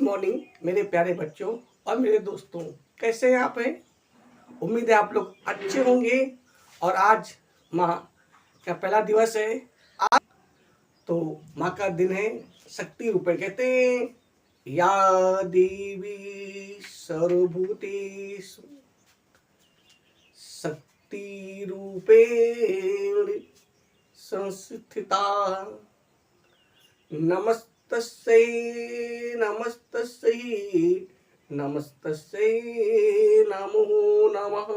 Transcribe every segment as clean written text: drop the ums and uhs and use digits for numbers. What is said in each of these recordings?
Morning मेरे प्यारे बच्चों और मेरे दोस्तों, कैसे हैं आप? हैं उम्मीद है आप लोग अच्छे होंगे। और आज माँ का पहला दिवस है। आज तो माँ का दिन है। शक्ति रूपेण कहते हैं, या देवी सर्वभूतेषु शक्ति रूपेण संस्थिता नमस्तस्यै नमस्तस्यै नमस्तस्यै नमो नमः।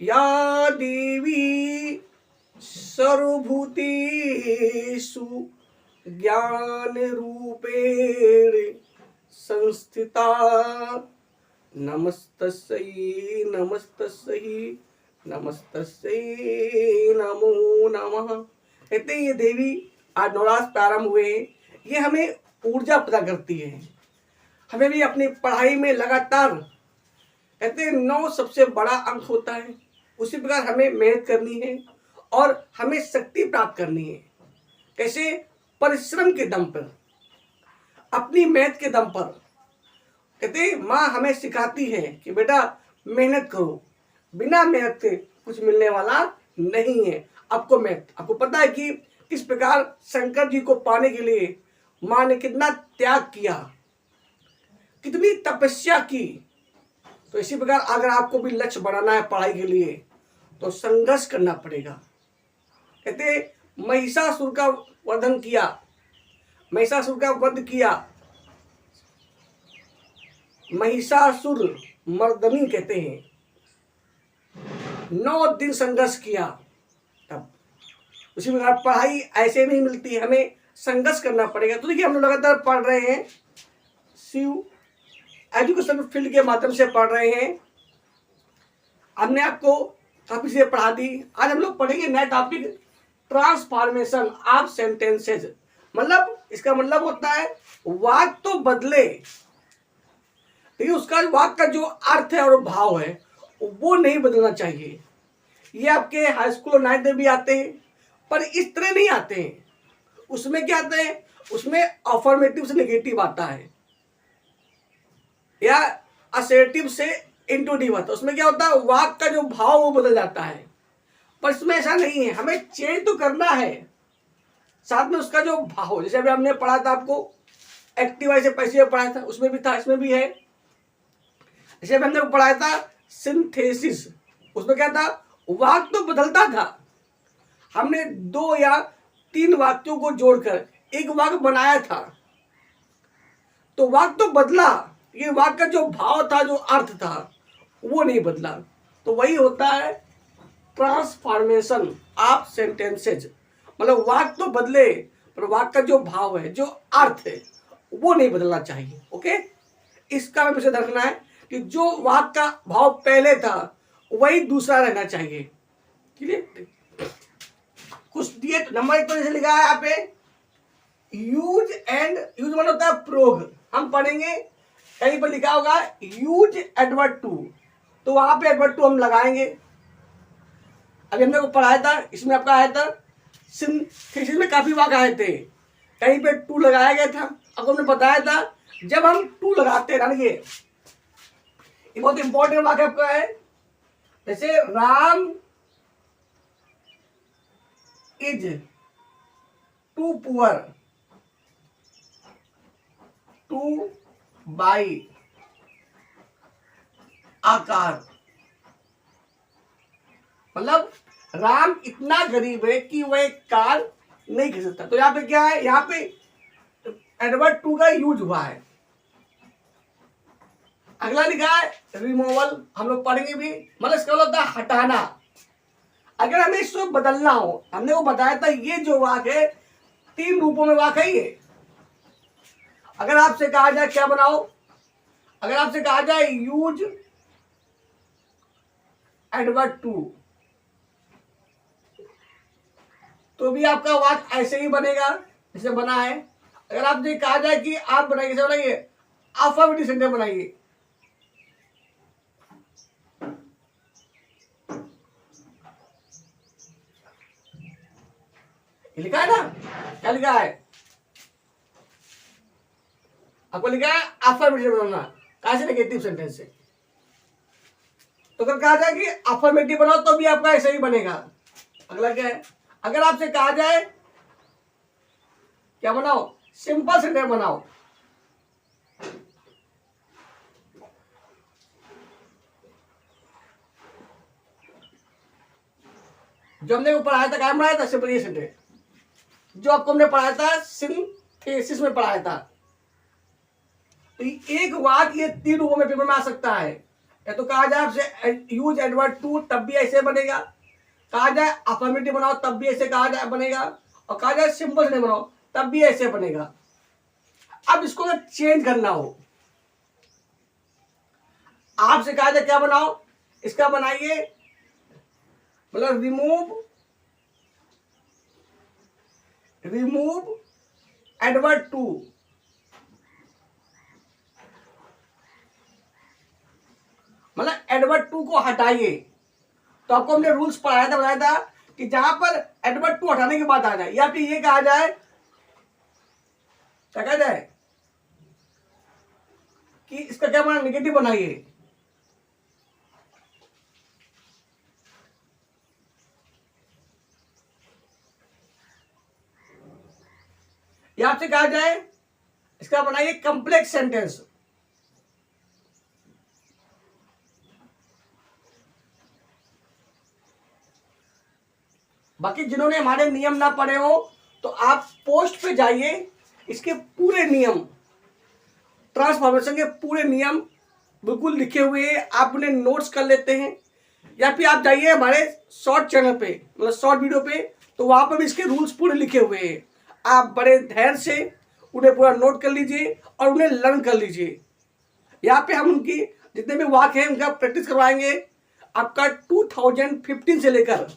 या देवी सर्वभूतेषु ज्ञानरूपेण संस्थिता नमस्तस्यै नमस्तस्यै नमस्तस्यै नमो नमः। कहते हैं ये देवी आज नवरात्र प्रारंभ हुए, ये हमें ऊर्जा प्रदान करती है। हमें भी अपनी पढ़ाई में लगातार कहते हैं 9 सबसे बड़ा अंक होता है, उसी प्रकार हमें मेहनत करनी है और हमें शक्ति प्राप्त करनी है। कैसे? परिश्रम के दम पर, अपनी मेहनत के दम पर। कहते हैं माँ हमें सिखाती है कि बेटा मेहनत करो, बिना मेहनत के कुछ मिलने वाला नहीं है। आपको पता है कि किस प्रकार शंकर जी को पाने के लिए माँ ने कितना त्याग किया, कितनी तपस्या की। तो इसी प्रकार अगर आपको भी लक्ष्य बढ़ाना है पढ़ाई के लिए तो संघर्ष करना पड़ेगा। कहते महिषासुर का वधन किया, महिषासुर का वध किया, महिषासुर मर्दनी कहते हैं। 9 दिन संघर्ष किया। तब उसी प्रकार पढ़ाई ऐसे नहीं मिलती है, हमें संघर्ष करना पड़ेगा। तो देखिए हम लोग लगातार पढ़ रहे हैं, शिव एजुकेशन फील्ड के माध्यम से पढ़ रहे हैं। हमने आपको काफी चीजें पढ़ा दी। आज हम लोग पढ़ेंगे नया टॉपिक, ट्रांसफॉर्मेशन ऑफ सेंटेंसेज। मतलब इसका मतलब होता है वाक्य तो बदले, लेकिन उसका वाक्य का जो अर्थ है और भाव है वो नहीं बदलना चाहिए। ये आपके हाई स्कूल और 9th में भी आते हैं, पर इस तरह नहीं आते हैं। उसमें क्या आता है? उसमें अफर्मेटिव से नेगेटिव आता है या असर्टिव से इंट्रोटिव आता है। उसमें क्या होता है? वाक्य का जो भाव वो बदल जाता है, पर इसमें ऐसा नहीं है। हमें चेंज तो करना है, साथ में उसका जो भाव, जैसे अभी हमने पढ़ा था आपको एक्टिव से पैसिव पढ़ाया था, उसमें भी था, इसमें भी है। जैसे हमने पढ़ाया था सिंथेसिस, उसमें क्या था? वाक्य तो बदलता था। हमने 2 या 3 वाक्यों को जोड़कर एक वाक्य बनाया था, तो वाक्य तो बदला, ये वाक्य का जो भाव था, जो अर्थ था, वो नहीं बदला। तो वही होता है ट्रांसफॉर्मेशन ऑफ सेंटेंसेज। मतलब वाक्य तो बदले पर वाक्य का जो भाव है, जो अर्थ है, वो नहीं बदलना चाहिए। ओके, इसका हमें विषय रखना है कि जो वाक्य का भाव पहले था वही दूसरा रहना चाहिए। क्लियर? कुछ दिए नंबर 1 पर जैसे लिखा है यहाँ पे यूज एंड यूज मतलब होता है प्रयोग। हम पढ़ेंगे कहीं पर लिखा होगा यूज एडवर्ब टू, तो वहां पे एडवर्ब टू हम लगाएंगे। अभी हमने को पढ़ाया था, इसमें आपका आया था सिंथेसिस में काफी वाक्य आए थे, कहीं पे टू लगाया गया था। अब हमने बताया था जब हम टू लगाते हैं, ये बहुत इंपॉर्टेंट वाक्य आपका है। जैसे Ram is too poor to buy a car. मतलब राम इतना गरीब है कि वह एक कार नहीं खरीद सकता। तो यहाँ पे क्या है? यहाँ पे एडवर्ब टू का यूज हुआ है। अगला लिखा है रिमूवल, हम लोग पढ़ेंगे भी। मतलब इसका मतलब होता है हटाना। अगर हमें इसको बदलना हो, हमने वो बताया था ये जो वाक्य है 3 रूपों में वाक्य है ये। अगर आपसे कहा जाए क्या बनाओ, अगर आपसे कहा जाए यूज एडवर्ब टू, तो भी आपका वाक्य ऐसे ही बनेगा जैसे बना है। अगर आपसे कहा जाए कि आप बनाइए, कैसे बनाइए? अफर्मेटिव सेंटेंस बनाइए। लिखा है ना, क्या लिखा है? आपको लिखा है अफर्मेटिव बनाना, कहा से नेगेटिव सेंटेंस से। तो अगर कहा जाए कि अफर्मेटिव बनाओ तो भी आपका ऐसा ही बनेगा। अगला क्या है, अगर आपसे कहा जाए क्या बनाओ, सिंपल सेंटेंस बनाओ, जो हमने वो पढ़ाया था, क्या बनाया था, सिंपल ये सेंटेंस जो आपको हमने पढ़ाया था सिंथेसिस में पढ़ाया था। तो एक वाक्य ये 3 रूपों में पेपर में आ सकता है। या तो कहा जाए आपसे यूज एडवर्ब टू, तब भी ऐसे बनेगा। कहा जाए अफर्मेटिव बनाओ, तब भी ऐसे कहा जाए बनेगा। और कहा जाए सिंपल सेंटेंस बनाओ, तब भी ऐसे बनेगा। अब इसको अगर चेंज करना हो, आपसे कहा जाए क्या बनाओ, इसका बनाइए मतलब रिमूव एडवर्ब टू, मतलब एडवर्ब टू को हटाइए। तो आपको हमने रूल्स पढ़ाया था, बताया था कि जहां पर एडवर्ब टू हटाने की बात आ जाए, या फिर ये कहा जाए, क्या कहा जाए कि इसका क्या बना, नेगेटिव बनाइए। या आपसे कहा जाए इसका बनाइए कंप्लेक्स सेंटेंस। बाकी जिन्होंने हमारे नियम ना पढ़े हो तो आप पोस्ट पे जाइए, इसके पूरे नियम, ट्रांसफॉर्मेशन के पूरे नियम बिल्कुल लिखे हुए हैं, आप उन्हें नोट्स कर लेते हैं। या फिर आप जाइए हमारे शॉर्ट चैनल पे, मतलब शॉर्ट वीडियो पे, तो वहां पर भी इसके रूल्स पूरे लिखे हुए हैं। आप बड़े धैर्य से उन्हें पूरा नोट कर लीजिए और उन्हें लर्न कर लीजिए। यहाँ पे हम उनकी जितने भी वाक्य हैं उनका प्रैक्टिस करवाएंगे। आपका 2015 से लेकर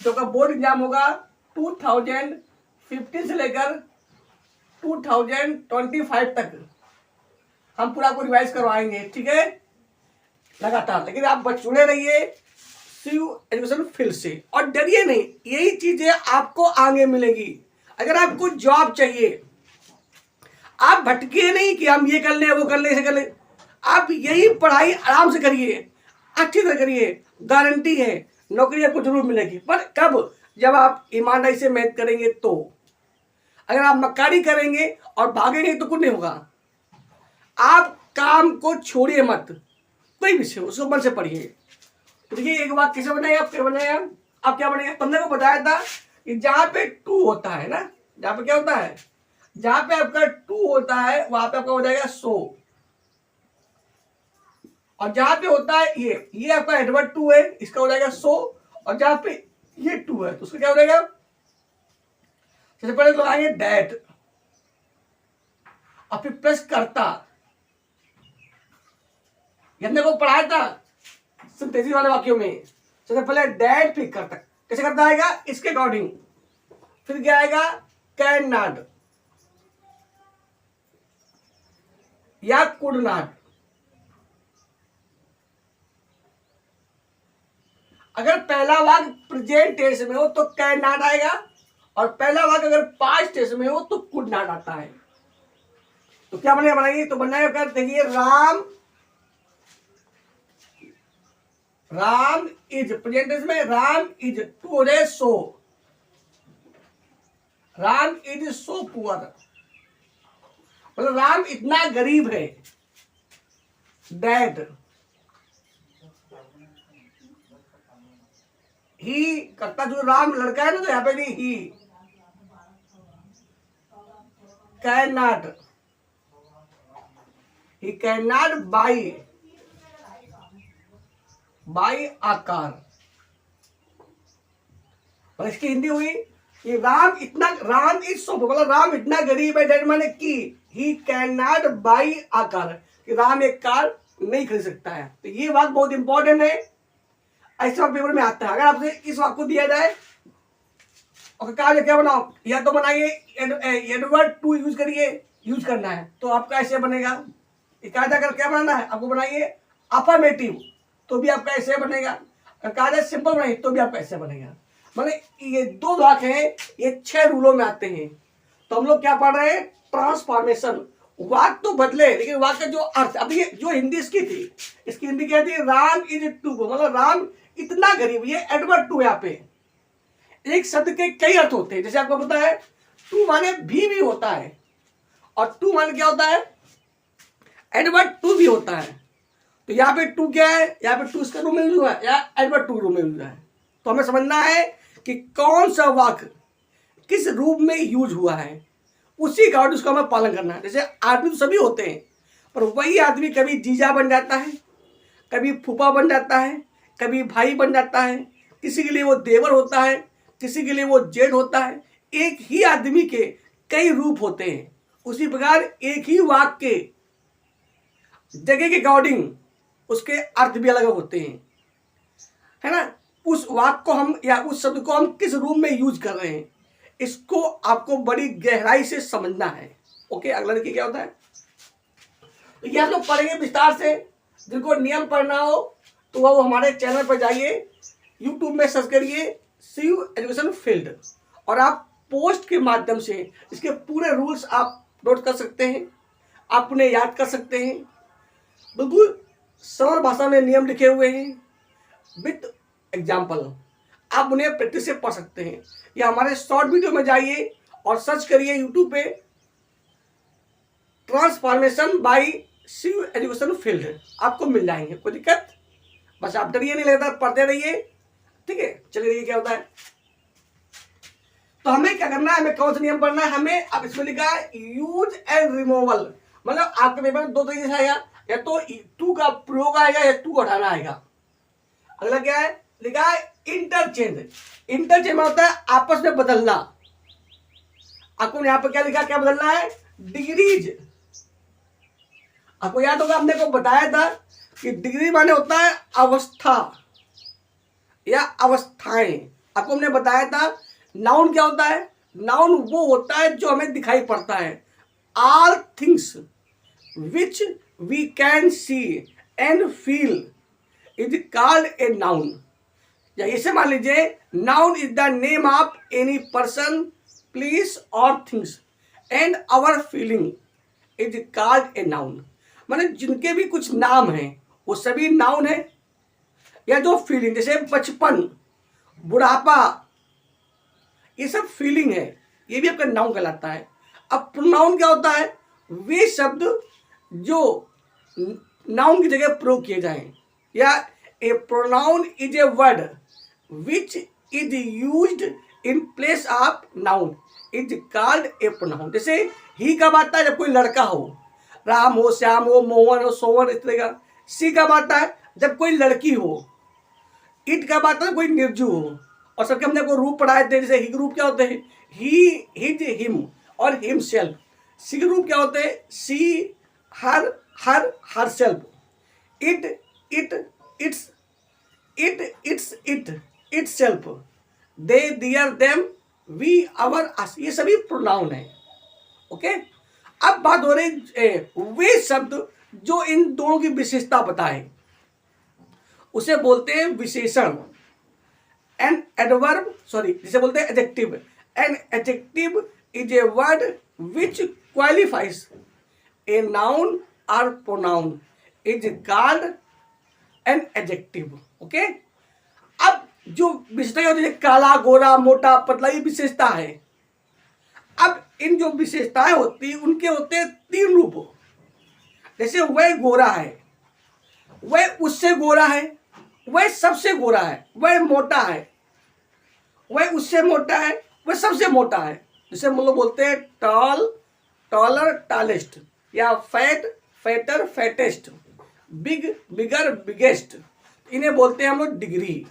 जो का बोर्ड एग्जाम होगा 2015 से लेकर 2025 तक हम पूरा को रिवाइज करवाएंगे, ठीक है, लगातार। लेकिन आप बस जुड़े रहिए सीयू एजुकेशन फील्ड से और डरिए नहीं, यही चीजें आपको आगे मिलेगी। अगर आपको जॉब चाहिए, आप भटकिए नहीं कि हम ये कर ले वो कर ले ऐसे कर ले, आप यही पढ़ाई आराम से करिए, अच्छी तरह करिए, गारंटी है नौकरी आपको जरूर मिलेगी। पर कब, जब आप ईमानदारी से मेहनत करेंगे तो। अगर आप मक्कारी करेंगे और भागेंगे तो कुछ नहीं होगा। आप काम को छोड़िए मत, कोई विषय हो उसको मन से पढ़िए। तो देखिए एक बात कैसे बनाए, आप क्या बनाए, आप क्या बनेगा, तुमने को बताया था कि जहां पे टू होता है ना, जहां पे क्या होता है, जहां पे आपका टू होता है वहां पे आपका हो जाएगा सो। और जहां पे होता है ये आपका एडवर्ब टू है, इसका हो जाएगा सो। और जहां पे ये टू है तो उसका क्या हो जाएगा, सबसे पहले लगाएंगे दैट और फिर प्लस करता। हमने को पढ़ाया था सिंथेसिस वाले वाक्यों में, सबसे पहले दैट फिर करता। कैसे करता आएगा, इसके अकॉर्डिंग। फिर क्या आएगा, कैन नॉट या कुड नॉट। अगर पहला वाक्य प्रेजेंट टेंस में हो तो कैन नॉट आएगा, और पहला वाक्य अगर पास्ट टेंस में हो तो कुड नॉट आता है। तो क्या बनेगा, बनाइए तो बनना है, देखिए राम इज प्रेजेंट टेंस में, Ram is too so, Ram is so poor, मतलब राम इतना गरीब है। दैट ही करता, जो राम लड़का है ना, तो यहां पे नहीं, he can not, he can not by आकार। और इसकी हिंदी हुई कि राम इज सो, मतलब राम इतना गरीब है, दैट माने कि ही कैन नॉट बाई आकार, कि राम एक कार नहीं खरीद सकता है। तो ये बात बहुत इंपॉर्टेंट है, ऐसा पेपर में आता है। अगर आपसे इस वाक्य को दिया जाए और कहा जाए क्या बनाओ, या तो बनाइए एडवर्ब टू यूज करिए, यूज करना है तो आपका ऐसे बनेगा। कहा जाकर क्या बनाना है आपको, बनाइए अफर्मेटिव तो भी आपका ऐसे बनेगा। अगर कहा जाए सिंपल बनाइए तो भी आपका ऐसे बनेगा। मतलब ये 2 वाक्य हैं, ये 6 रूलों में आते हैं। तो हम लोग क्या पढ़ रहे हैं, ट्रांसफॉर्मेशन, वाक्य तो बदले लेकिन वाक्य का जो अर्थ, अब ये जो हिंदी इसकी थी, इसकी हिंदी क्या थी, राम इज टू, मतलब राम इतना गरीब, ये एडवर्ब टू, यहाँ पे एक शब्द के कई अर्थ होते हैं। जैसे आपको पता है टू माने भी होता है, और टू माने क्या होता है, एडवर्ब टू भी होता है। तो यहाँ पे टू क्या है, यहाँ पे टू इसका रूप में यूज हुआ है या एडवर्ब टू रूप में यूज हुआ है। तो हमें समझना है कि कौन सा वाक्य किस रूप में यूज हुआ है, उसी का उसका हमें पालन करना है। जैसे आदमी तो सभी होते हैं, पर वही आदमी कभी जीजा बन जाता है, कभी फूफा बन जाता है, कभी भाई बन जाता है, किसी के लिए वो देवर होता है, किसी के लिए वो जेठ होता है। एक ही आदमी के कई रूप होते हैं। उसी प्रकार एक ही वाक्य के जगह के अकॉर्डिंग उसके अर्थ भी अलग होते हैं, है ना। उस वाक्य को हम या उस शब्द को हम किस रूप में यूज कर रहे हैं, इसको आपको बड़ी गहराई से समझना है। ओके, अगला देखिए क्या होता है। तो ये हम लोग पढ़ेंगे विस्तार से। जिनको नियम पढ़ना हो तो वो हमारे चैनल पर जाइए, यूट्यूब में सर्च करिए शिव एजुकेशन फील्ड, और आप पोस्ट के माध्यम से इसके पूरे रूल्स आप नोट कर सकते हैं, आप उन्हें याद कर सकते हैं। बिल्कुल सरल भाषा में नियम लिखे हुए हैं विद एग्जाम्पल, आप उन्हें प्रैक्टिस से पढ़ सकते हैं। या हमारे शॉर्ट वीडियो में जाइए और सर्च करिए यूट्यूब पे transformation by Shiv education field, आपको मिल जाएंगे, कोई दिक्कत, बस आप डरिए नहीं, लगता पढ़ते रहिए, ठीक है। चलिए देखिए क्या होता है। तो हमें क्या करना है, हमें कौन सा नियम पढ़ना है, हमें अब इसमें लिखा है यूज एंड रिमूवल, मतलब आपके पेपर में दो तरीके से आएगा, या तो टू का प्रयोग आएगा या टू हटाना आएगा। अगला क्या है, लिखा है इंटरचेंज। इंटरचेंज में होता है आपस में बदलना। आपको यहाँ पर क्या लिखा, क्या बदलना है, डिग्रीज। आपको याद होगा हमने को बताया था कि डिग्री माने होता है अवस्था या अवस्थाएं। आपको हमने बताया था नाउन क्या होता है, नाउन वो होता है जो हमें दिखाई पड़ता है। All things which we can see and feel is called a noun. या इसे मान लीजिए, noun is the name of any person, place और things and our feeling is called a noun. माने जिनके भी कुछ नाम हैं वो सभी नाउन है। या जो फीलिंग, जैसे बचपन, बुढ़ापा, ये सब फीलिंग है, ये भी आपका नाउन कहलाता है। अब प्रोनाउन क्या होता है, वे शब्द जो नाउन की जगह प्रयोग किए जाएं, या a pronoun is a word which is used in place of noun is called a pronoun. जैसे ही कब आता है, जब कोई लड़का हो, राम हो, श्याम हो, मोहन हो, सोवन, इस तरह का। सी कब आता है, जब कोई लड़की हो। इट कब आता है, कोई निर्जु हो। और सबके हमने को रूप पढ़ाए थे, जैसे ही के रूप क्या होते हैं, ही, हिज, हिम और हिमसेल्फ। सी के रूप क्या होते हैं, she, her, herself. It, its, itself, they, their, them, we, our, us, ये सभी प्रोनाउन है। ओके, अब बात हो रही वे शब्द जो इन दोनों की विशेषता बताए, उसे बोलते हैं विशेषण। एन एडवर्ब, सॉरी, जिसे बोलते हैं adjective. An adjective is a word which qualifies a noun और pronoun is called an adjective. Okay, अब जो विशेषता होती है, काला, गोरा, मोटा, पतला, ये विशेषता है। अब इन जो विशेषताएं होती हैं उनके होते हैं तीन रूप। जैसे वह गोरा है, वह उससे गोरा है, वह सबसे गोरा है, वह मोटा है, वह उससे मोटा है, वह सबसे मोटा है। जैसे हम लोग बोलते हैं टॉल, टॉलर, टॉलेस्ट, या फैट, फैटर, फैटेस्ट, बिग, बिगर, बिगेस्ट, इन्हें बोलते हैं हम लोग डिग्री।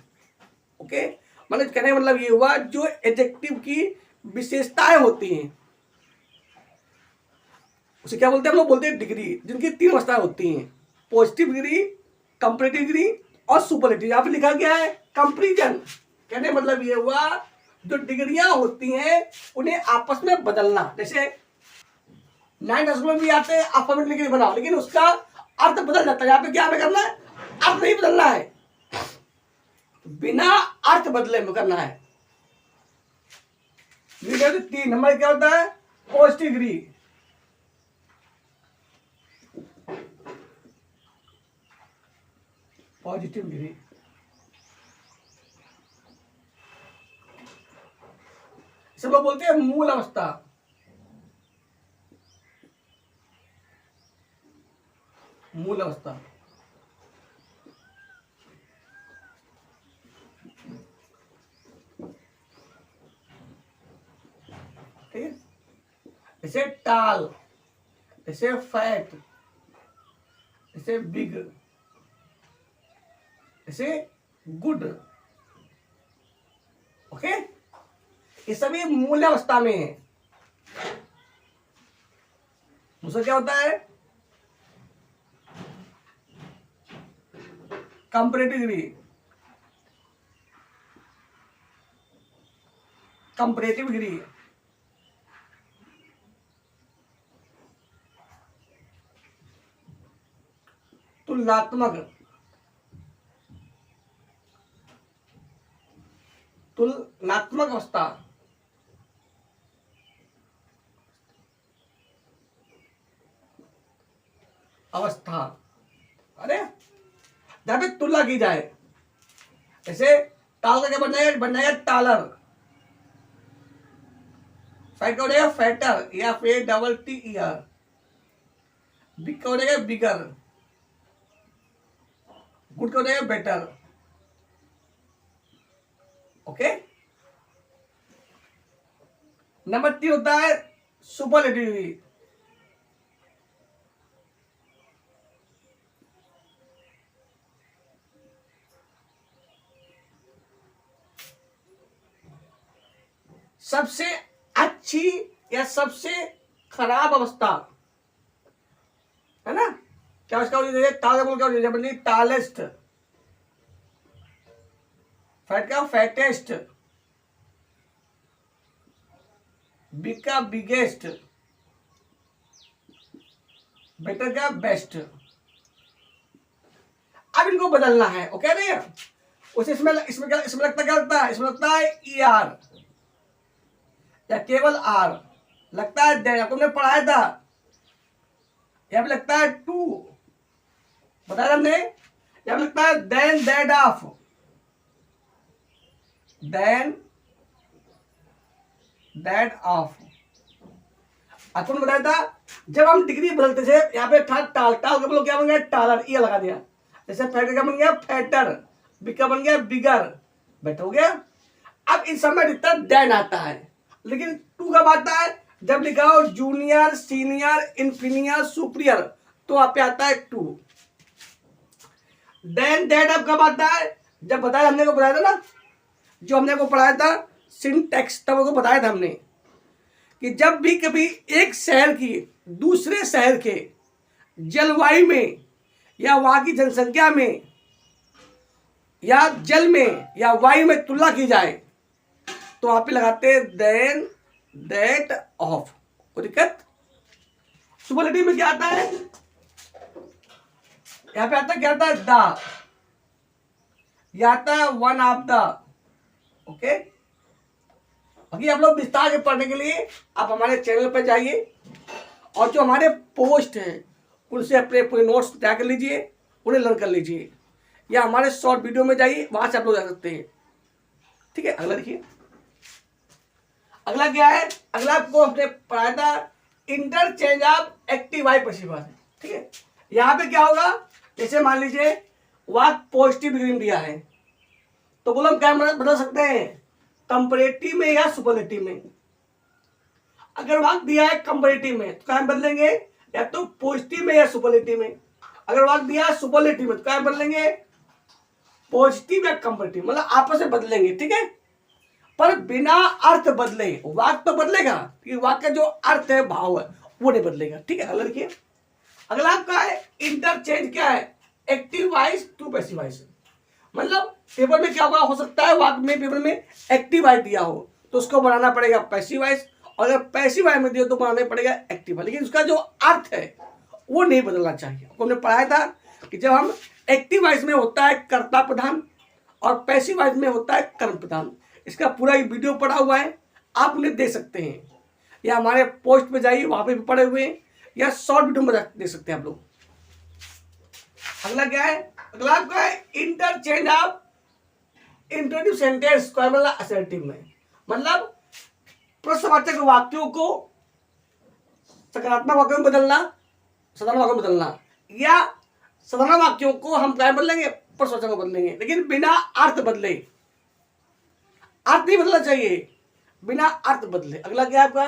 ओके, मतलब कहने का मतलब ये हुआ जो एडजेक्टिव की विशेषताएं होती हैं उसे क्या बोलते हैं हम लोग, बोलते हैं डिग्री, जिनकी तीन अवस्थाएं होती हैं, पॉजिटिव डिग्री, कंपैरेटिव डिग्री और सुपरलेटिव। यहाँ पे लिखा गया है कंपैरिजन। कहने मतलब ये हुआ जो डिग्रियां होती हैं उन्हें आपस में बदलना। जैसे 9 में भी आते हैं अल्फाबेट डिग्री बनाओ, लेकिन उसका अर्थ बदल जाता है। यहाँ पे क्या हमें करना है, अर्थ नहीं बदलना है, बिना अर्थ बदले में करना है। 3 नंबर क्या होता है, पॉजिटिव डिग्री। Positive degree. सब लोग बोलते हैं मूल अवस्था, मूल अवस्था। ठीक है, जैसे टाल, जैसे फैट, जैसे बिग, जैसे गुड। ओके, ये सभी मूल अवस्था में है। दूसरा क्या होता है? Comparative degree. कंपैरेटिव डिग्री तुलनात्मक, तुलनात्मक अवस्था। अवस्था, अरे जहां पे तुलना की जाए, जैसे टाल का क्या बनना है? बनना है टालर। फैट का हो जाएगा फैटर, या फिर डबल टी ईयर। बिग का हो जाएगा बिगर। गुड का हो जाएगा बेटर। ओके, नंबर 3 होता है सुपरलेटिव डिग्री। सबसे अच्छी या सबसे खराब अवस्था, है ना? क्या उसका टालेस्ट, फैट का फैटेस्ट, बिग का बिगेस्ट, बेटर का बेस्ट। अब इनको बदलना है। ओके भैया, उसे इसमें लगता क्या लगता है? इसमें लगता है ई आर या केवल आर, लगता है देन, आपको हमने पढ़ाया था। यहाँ पे लगता है टू, बताया हमने। यहाँ पे लगता है than that of, than that of. आपको बताया था जब हम डिग्री बदलते थे, यहाँ पे था टाल, टाल का मतलब क्या बन गया? टालर, ये लगा दिया। जैसे फैटर क्या बन गया? फैटर। बिग का बन गया बिगर, बेटर हो गया। अब इस समय जितना देन आता है, लेकिन टू कब आता है? जब लिखा हो जूनियर, सीनियर, इंफीनियर, सुपीरियर, तो वहां पे आता है टू। देन दैट अब कब आता है? जब बताया हमने को बताया था ना, जो हमने को पढ़ाया था सिंटैक्स, तब को बताया था हमने कि जब भी कभी एक शहर की दूसरे शहर के जलवायु में या वहां की जनसंख्या में या जल में या वायु में तुलना की जाए, तो वहां पे लगाते हैं देन दैट ऑफ। कोई दिक्कत? सुपरलेटिव में क्या आता है? यहां पे आता है क्या? आता है द, या आता है वन ऑफ द। ओके, बाकी आप लोग विस्तार से पढ़ने के लिए आप हमारे चैनल पर जाइए, और जो हमारे पोस्ट हैं उनसे अपने पूरे नोट्स तैयार कर लीजिए, उन्हें लर्न कर लीजिए, या हमारे शॉर्ट वीडियो में जाइए, वहां से आप लोग जा सकते हैं। ठीक है, अगला देखिए। अगला क्या है? अगला आपको हमने पढ़ाया था interchange of active voice passive voice. ठीक है, यहाँ पे क्या होगा? जैसे मान लीजिए वाक पॉजिटिव डिग्री में दिया है, तो बोलो हम क्या बदल सकते हैं? कंपैरेटिव में या सुपरलेटिव में। अगर वाक दिया है कंपैरेटिव में, तो क्या बदलेंगे? या तो पॉजिटिव में या सुपरलेटिव में। अगर वाक दिया है सुपरलेटिव में, तो क्या बदलेंगे? पॉजिटिव या कंपैरेटिव, मतलब आपस में बदलेंगे। ठीक है, पर बिना अर्थ बदले। वाक तो बदलेगा, कि वाक का जो अर्थ है, भाव है, वो नहीं बदलेगा। ठीक है, अगला देखिए। अगला आपका है इंटरचेंज। क्या है? Active voice to passive voice. मतलब पेपर में क्या होगा? हो सकता है वाक में पेपर में एक्टिव वाइज दिया हो, तो उसको बनाना पड़ेगा पैसिव वाइज, और अगर पैसिव वाइज में दिया तो बनाना पड़ेगा एक्टिव वाइज। लेकिन उसका जो अर्थ है वो नहीं बदलना चाहिए। हमने पढ़ाया था कि जब हम एक्टिव वाइज में होता है कर्ता प्रधान, और पैसिव वाइज में होता है कर्म प्रधान। इसका पूरा एक वीडियो पड़ा हुआ है, आप उन्हें दे सकते हैं, या हमारे पोस्ट पे जाइए, वहां पे भी पड़े हुए हैं, या शॉर्ट वीडियो में देख सकते हैं आप लोग। अगला क्या है? अगला आपका है इंटरचेंज ऑफ इंट्रोड्यूस सेंटेंस को मतलब असर्टिव में, मतलब प्रश्नवाचक वाक्यों को सकारात्मक वाक्यों में बदलना, साधारण वाक्यों में बदलना, या साधारण वाक्यों को हम क्या बदलेंगे? प्रश्नवाचक में बदलेंगे, लेकिन बिना अर्थ बदले। अर्थ नहीं बदलना चाहिए, बिना अर्थ बदले। अगला क्या है आपका?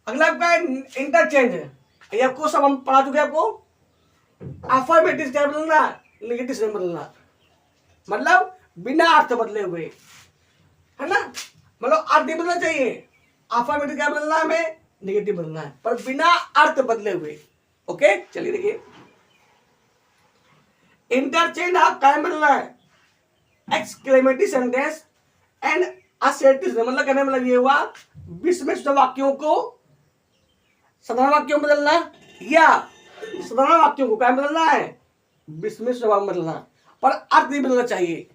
अगला आपका इंटरचेंज है, ये आपको सब हम पढ़ा चुके हैं। आपको अफर्मेटिव क्या बदलना, नेगेटिव से बदलना, मतलब बिना अर्थ बदले हुए, है ना? मतलब अर्थ नहीं बदलना चाहिए, अफर्मेटिव क्या बदलना है हमें? नेगेटिव बदलना है, पर बिना अर्थ बदले हुए। ओके, चलिए देखिए इंटरचेंज आप क्या बदलना है? एक्सक्लेमेटरी सेंटेंस एंड असर्टिव, मतलब कहने मतलब ये हुआ विस्मित वाक्यों को साधारण वाक्यों में बदलना, या साधारण वाक्यों को क्या बदलना है? विस्मित स्वभाव में बदलना, पर अर्थ नहीं बदलना चाहिए।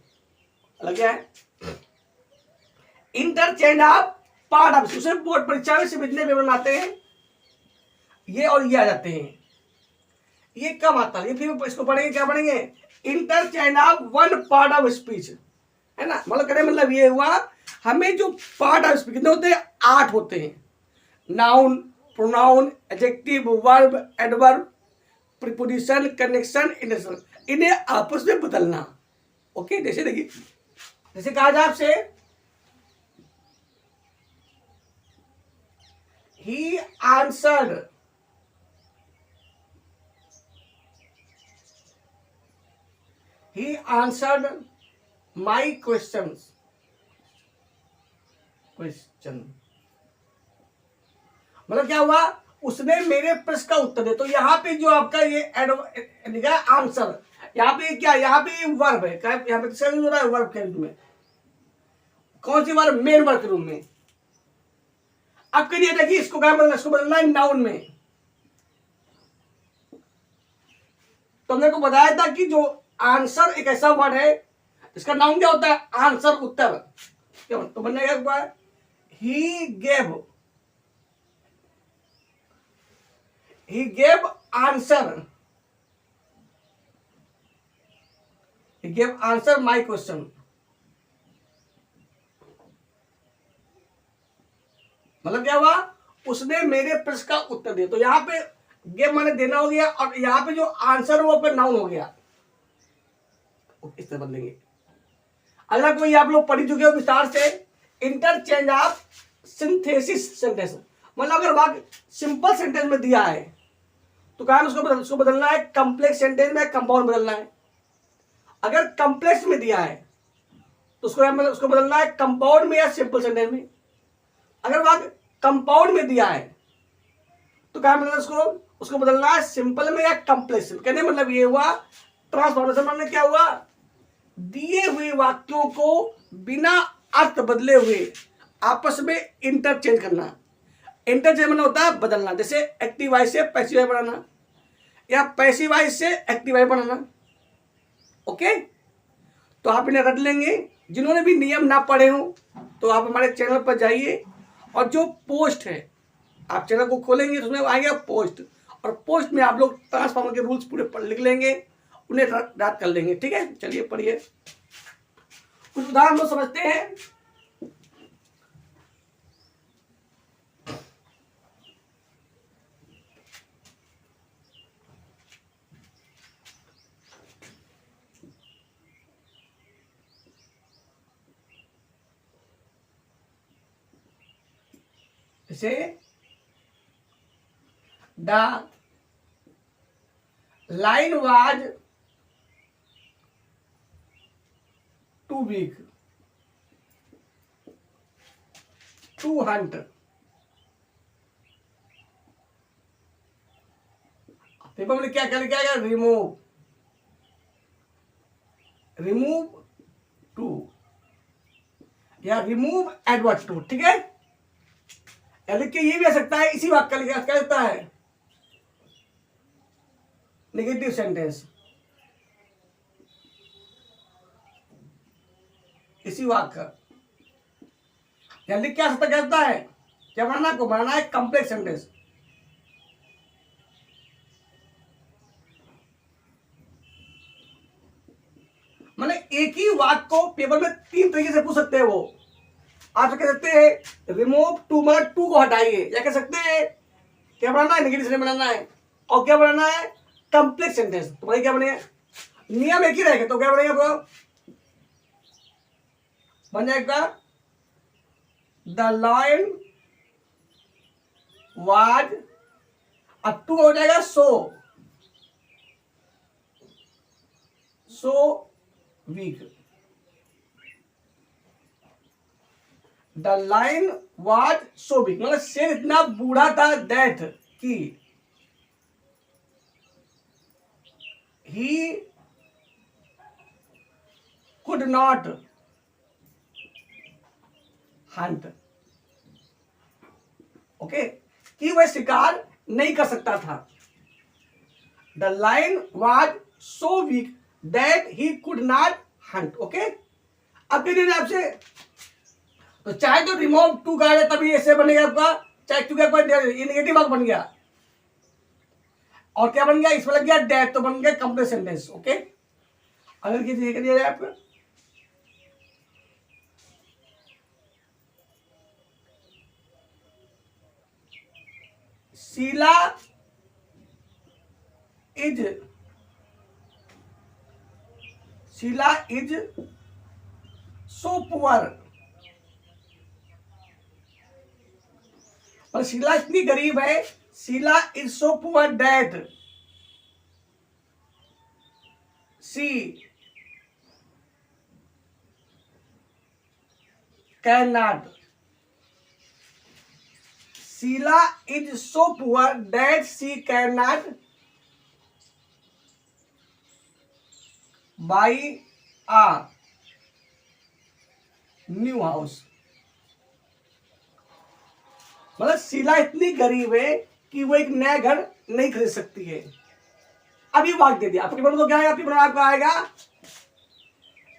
अलग क्या है? इंटरचेंज ऑफ पार्ट ऑफ, उसे बोर्ड परीक्षा में से जितने पेपर आते हैं ये और ये आ जाते हैं, ये कम आता है, ये फिर इसको पढ़ेंगे, क्या पढ़ेंगे? Interchange of one part of speech, है ना? मतलब कहने मतलब ये हुआ हमें जो पार्ट ऑफ स्पीच कितने होते हैं? 8 होते हैं। Noun, pronoun, adjective, verb, adverb, preposition, connection, induction, इन्हें आपस में बदलना। ओके, जैसे देखिए, जैसे कहा जाए आपसे he answered, he answered my questions, मतलब क्या हुआ? उसने मेरे प्रश्न का उत्तर दिया। तो यहाँ पे जो आपका ये लिखा है आंसर, यहाँ पे क्या? यहाँ पे वर्ब है, क्या यहाँ पे किसका यूज हो रहा है? वर्ब के रूप में। कौन सी वर्ब? मेन वर्ब के रूप में। अब करिए देखिए इसको क्या बदलना, इसको बदलना है नाउन में। तो हमने को बताया था कि जो आंसर एक ऐसा वर्ड है इसका नाउन क्या होता है? आंसर, उत्तर। क्या तो बनेगा? He gave, he gave answer, he gave answer my question, मतलब क्या हुआ? उसने मेरे प्रश्न का उत्तर दिया। तो यहाँ पे गेव माने देना हो गया, और यहाँ पे जो आंसर वो पे नाउन हो गया। इस तरह बदलेंगे। अगला कोई आप लोग पढ़ चुके हो विस्तार से, इंटरचेंज ऑफ सिंथेसिस सेंटेंस, मतलब अगर वाक्य सिंपल सेंटेंस में दिया है तो क्या है? उसको बदलना है कॉम्प्लेक्स सेंटेंस में, कंपाउंड बदलना है। अगर कॉम्प्लेक्स में दिया है तो उसको बदलना है कंपाउंड में या सिंपल सेंटेंस में। अगर वाक्य कंपाउंड में दिया है तो क्या मतलब उसको बदलना है सिंपल में या कॉम्प्लेक्स में। कहने मतलब ये हुआ ट्रांसफॉर्मेशन, मतलब क्या हुआ? दिए हुए वाक्यों को बिना अर्थ बदले हुए आपस में इंटरचेंज करना। इंटरचेंज मतलब होता है बदलना, जैसे एक्टिव वॉइस से पैसिव वॉइस बनाना, या पैसिव वॉइस से एक्टिव वॉइस बनाना। ओके, तो आप इन्हें रट लेंगे। जिन्होंने भी नियम ना पढ़े हो तो आप हमारे चैनल पर जाइए, और जो पोस्ट है आप चैनल को खोलेंगे तो उसमें आएगा पोस्ट, और पोस्ट में आप लोग ट्रांसफॉर्मर के रूल्स पूरे पढ़ लिख लेंगे, उन्हें याद कर लेंगे। ठीक है, चलिए पढ़िए। कुछ उदाहरण हम लोग समझते हैं। जैसे the line was too big to hunt. Paper में क्या क्या लिखा गया? रिमूव, रिमूव टू, या रिमूव एडवर्ड टू। ठीक है, या लिख के ये भी आ सकता है, इसी वाक्य का लिखा क्या लगता है? नेगेटिव सेंटेंस, इसी वाक्य या लिख क्या सकता, क्या होता है? क्या बनाना को बनाना है कॉम्प्लेक्स सेंटेंस। मतलब एक ही वाक्य को पेपर में 3 तरीके से पूछ सकते हैं वो। आप कह सकते हैं रिमूव टू, मतलब टू को हटाइए, या कह सकते हैं क्या बनाना है, नेगेटिव सेंटेंस बनाना है, और क्या बनाना है, कॉम्प्लेक्स सेंटेंस। तो भाई क्या बनेगा, नियम एक ही रहेगा, तो क्या बनेगा आपको, बन जाएगा द लायन वाज, अब टू हो जाएगा so weak. The line was so weak, मतलब शेर इतना बूढ़ा था दैट कि he could not Hunt. Okay, कि वह शिकार नहीं कर सकता था। The line was so weak that he could not Hunt. Okay, अब कह आपसे, तो चाहे तो रिमूव टू का है तभी ऐसे बनेगा आपका, चाहे टू का ये नेगेटिव वाक्य बन गया, और क्या बन गया, इसमें लग गया दैट, तो बन गया कंप्लीट सेंटेंस। ओके, अगर किसी दिया जाए आपका, शीला इज सो पुअर, पर शीला इतनी गरीब है, Sheela is so poor that she can not. Sheela is so poor that she can not buy a new house. मतलब शीला इतनी गरीब है कि वो एक नया घर नहीं खरीद सकती है। अभी वाक्य दे दिया, आपके तो क्या आएगा, आपके आपका आएगा,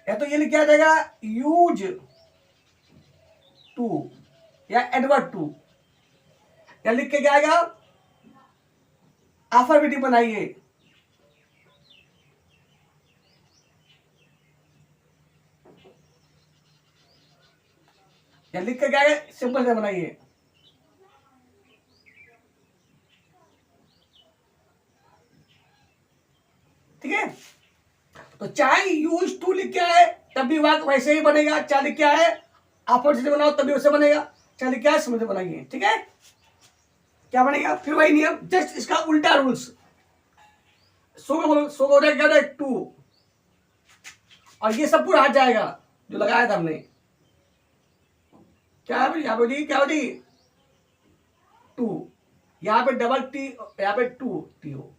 या तो ये लिख आ जाएगा यूज टू या एडवर्ड टू, या लिख के क्या आएगा, अफर्मेटिव बनाइए, या लिख के क्या आएगा, सिंपल से बनाइए। ठीक है, तो चाहे यूज टू लिख के आए तब भी वाक्य वैसे ही बनेगा, चाहे लिख के आए अपोजिट बनाओ तब भी वैसे बनेगा, चाहे लिख के आए समझ बनाइए। ठीक है, क्या बनेगा, फिर वही नियम, जस्ट इसका उल्टा रूल्स। सो हो जाएगा टू, और ये सब पूरा हट जाएगा जो लगाया था हमने। क्या है यहाँ पे, क्या होती, टू, यहाँ पे डबल टी, यहाँ पे टू टी हो,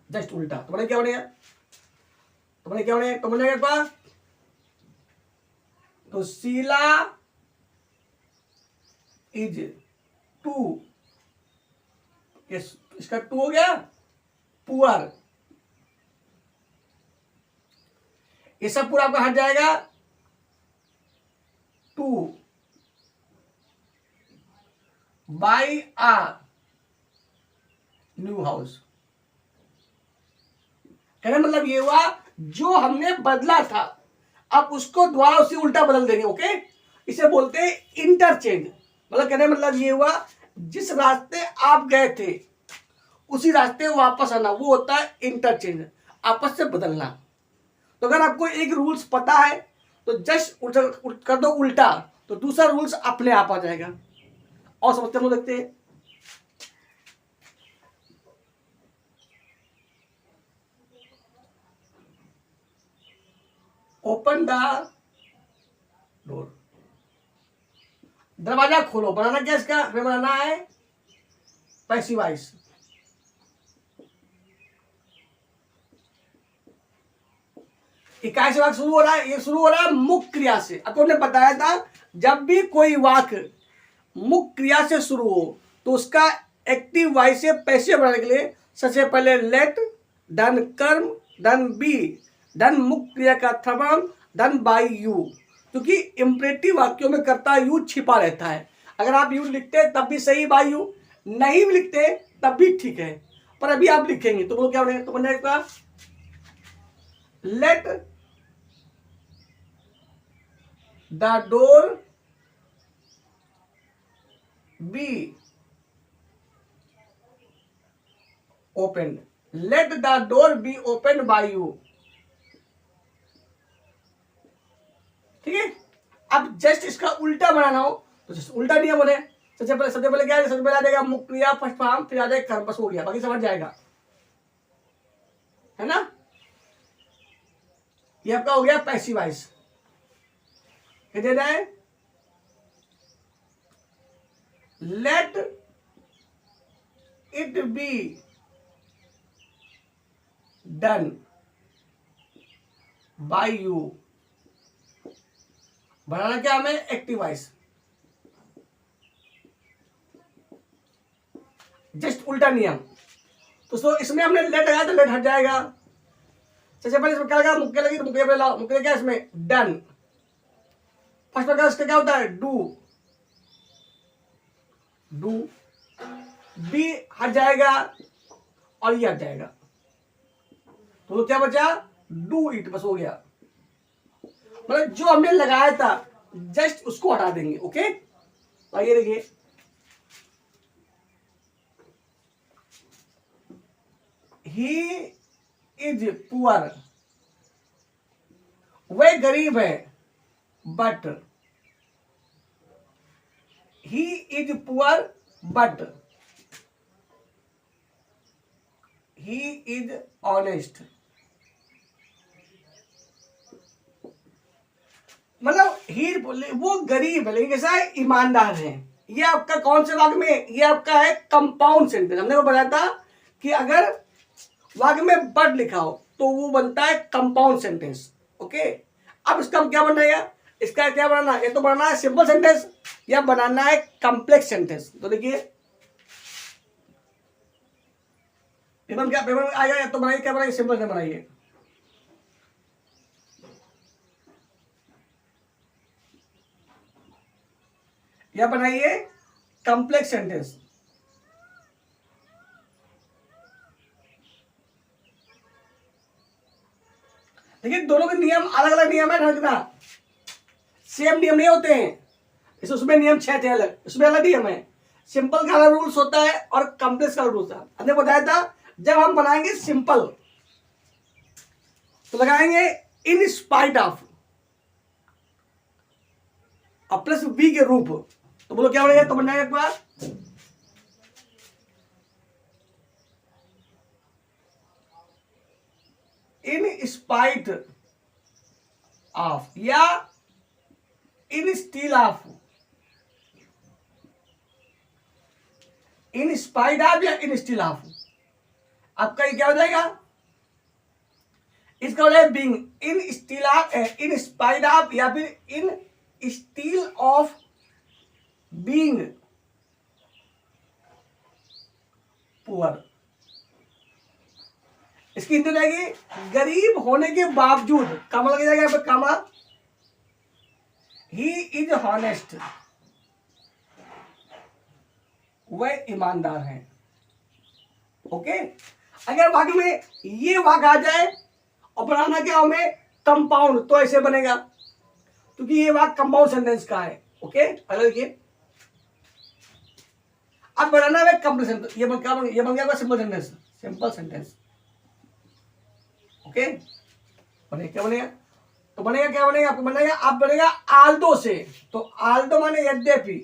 जस्ट उल्टा। तो बने क्या बनेगा, तो बने क्या बनेगा, तो बनेगा तो शीला इज टू, इसका टू हो गया पुअर, ये सब पूरा आपका हट जाएगा, to buy a new house. कहने मतलब ये हुआ जो हमने बदला था अब उसको दोबारा उसी उल्टा बदल देंगे। ओके, इसे बोलते हैं इंटरचेंज। मतलब कहने मतलब ये हुआ जिस रास्ते आप गए थे उसी रास्ते वापस आना, वो होता है इंटरचेंज, आपस से बदलना। तो अगर आपको एक रूल्स पता है तो जस्ट कर दो उल्टा, तो दूसरा रूल्स अपने आप आ जाएगा। और समझते हम देखते हैं, ओपन द डोर, दरवाजा खोलो। बनाना क्या इसका, हमें बनाना है पैसिव वॉइस। इकाई से वाक्य शुरू हो रहा है, ये शुरू हो रहा है मुख्य क्रिया से। अब तुमने बताया था जब भी कोई वाक्य मुख्य क्रिया से शुरू हो तो उसका एक्टिव वॉइस से पैसिव बनाने के लिए सबसे पहले लेट, धन कर्म, धन बी, धन मुख्य क्रिया का थर्म, धन बाई यू। क्योंकि इंपरेटिव वाक्यों में कर्ता यू छिपा रहता है। अगर आप यू लिखते तब भी सही, बाई यू नहीं भी लिखते तब भी ठीक है, पर अभी आप लिखेंगे तो वो क्या बनेगा, तो बन जाएगा let the door be open, let the door be open by you. ठीक है, अब जस्ट इसका उल्टा बनाना हो तो जस्ट उल्टा नियम बने। सबसे पहले क्या है, सबसे पहले आ जाएगा मुख्य क्रिया फर्स्ट फॉर्म, फिर आ जाएगा कर्म, बस हो गया, बाकी समझ जाएगा, है ना। ये आपका हो गया पैसिव वॉइस। क्या देना है, let it be done by you. बनाना क्या हमें, एक्टिव वॉइस। जस्ट उल्टा नियम। तो इसमें हमने लेट लगाया तो लेट हट जाएगा। सबसे पहले इसमें क्या लगा, मुक्के लगी तो मुक्के पे लाओ, मुक्के क्या इसमें, डन। फर्स्ट प्रकार इसका क्या होता है, डू, डू, बी हट जाएगा और ये हट जाएगा, तो क्या बचा, डू इट, बस हो गया। मतलब जो हमने लगाया था जस्ट उसको हटा देंगे। ओके, आइए देखिए, ही इज पुअर, वह गरीब है, but he is poor but he is honest. मतलब ही, वो गरीब है लेकिन कैसा है, ईमानदार है। ये आपका कौन से वाक्य में, ये आपका है कंपाउंड सेंटेंस। हमने को बताया था कि अगर वाक्य में बट लिखा हो तो वो बनता है कंपाउंड सेंटेंस। ओके, अब इसका हम क्या बनाएगा, इसका क्या बनाना, ये तो बनाना है सिंपल सेंटेंस या बनाना है कॉम्प्लेक्स सेंटेंस। तो देखिए पेपर में आएगा, तो बनाइए, क्या बनाइए, सिंपल से बनाइए। या बनाइए कॉम्प्लेक्स सेंटेंस। देखिए दोनों के नियम अलग अलग नियम है, रखना सेम नियम नहीं होते हैं। उसमें नियम 6 थे अलग, उसमें अलग नियम है। सिंपल का अलग रूल्स होता है और कॉम्प्लेक्स का अलग रूल्स है। हमने बताया था जब हम बनाएंगे सिंपल तो लगाएंगे इन स्पाइट ऑफ और प्लस बी के रूप। तो बोलो क्या बनेगा, तो बन जाएगा एक बार, इन स्पाइट ऑफ या instead of, in spite of या इन स्टील ऑफ। आपका ये क्या हो जाएगा, इसका हो जाएगा being, in steel of, in spite of या फिर इन स्टील ऑफ बीइंग पुअर। इसकी हिंदी जाएगी गरीब होने के बावजूद, कामा लग जाएगा यहाँ पे, कामा, ही इज हॉनेस्ट, वह ईमानदार है। ओके, अगर वाक्य में ये वाक्य आ जाए और बनाना क्या हमें कंपाउंड, तो ऐसे बनेगा क्योंकि ये वाक्य कंपाउंड सेंटेंस का है। ओके, पहले देखिए, अब बनाना है कंप्लीट सेंटेंस। ये बन गया simple sentence, simple sentence. Okay, बने क्या बनेगा, तो बनेगा क्या बनेगा, आपको बनेगा, आप बनेगा आल्दो से। तो आल्दो माने यद्यपि,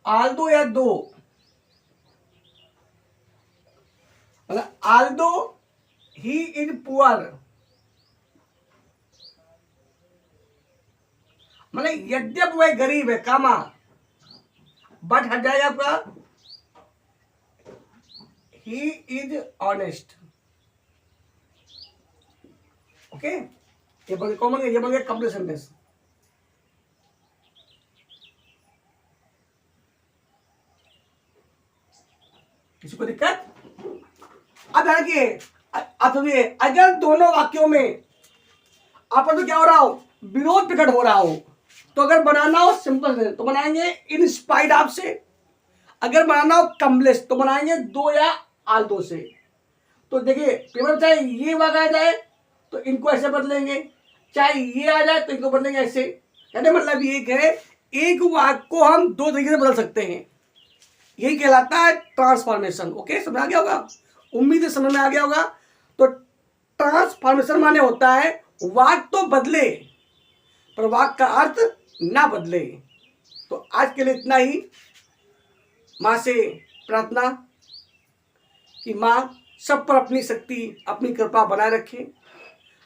आल्दो या दो, मतलब आल्दो ही इज पुअर, मतलब यद्यप वह गरीब है, कामा, बट हट जाएगा आपका, he is honest। ओके, ये बन कॉमन, ये बन गया कंप्लीट सेंटेंस। किसी को दिक्कत, अब देखिए, अब सुनिए, अगर दोनों वाक्यों में आपस में क्या हो रहा हो, विरोध प्रकट हो रहा हो, तो अगर बनाना हो सिंपल सेंटेंस तो बनाएंगे इन स्पाइट ऑफ से, अगर बनाना हो कॉम्प्लेक्स तो बनाएंगे दो या आल्दो से। तो देखिए पेपर चाहे ये वाक्य आ जाए तो इनको ऐसे बदलेंगे, चाहे ये आ जाए तो इनको बदलेंगे ऐसे। कहने मतलब एक है, एक वाक्य को हम दो तरीके से बदल सकते हैं, यही कहलाता है ट्रांसफॉर्मेशन। ओके, समझ आ गया होगा, उम्मीद है समझ में आ गया होगा। तो ट्रांसफॉर्मेशन माने होता है वाक्य तो बदले पर वाक्य का अर्थ ना बदले। तो आज के लिए इतना ही। माँ से प्रार्थना कि माँ सब पर अपनी शक्ति, अपनी कृपा बनाए रखे,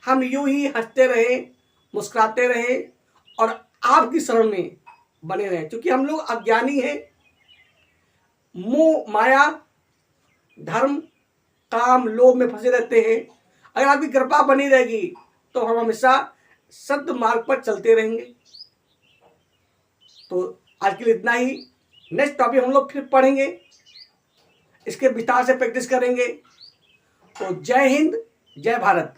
हम यूं ही हंसते रहे, मुस्कुराते रहे और आपकी शरण में बने रहे, क्योंकि हम लोग अज्ञानी हैं, मोह माया धर्म काम लोभ में फंसे रहते हैं। अगर आपकी कृपा बनी रहेगी तो हम हमेशा सत्य मार्ग पर चलते रहेंगे। तो आज के लिए इतना ही। नेक्स्ट टॉपिक हम लोग फिर पढ़ेंगे, इसके विस्तार से प्रैक्टिस करेंगे। तो जय हिंद, जय भारत।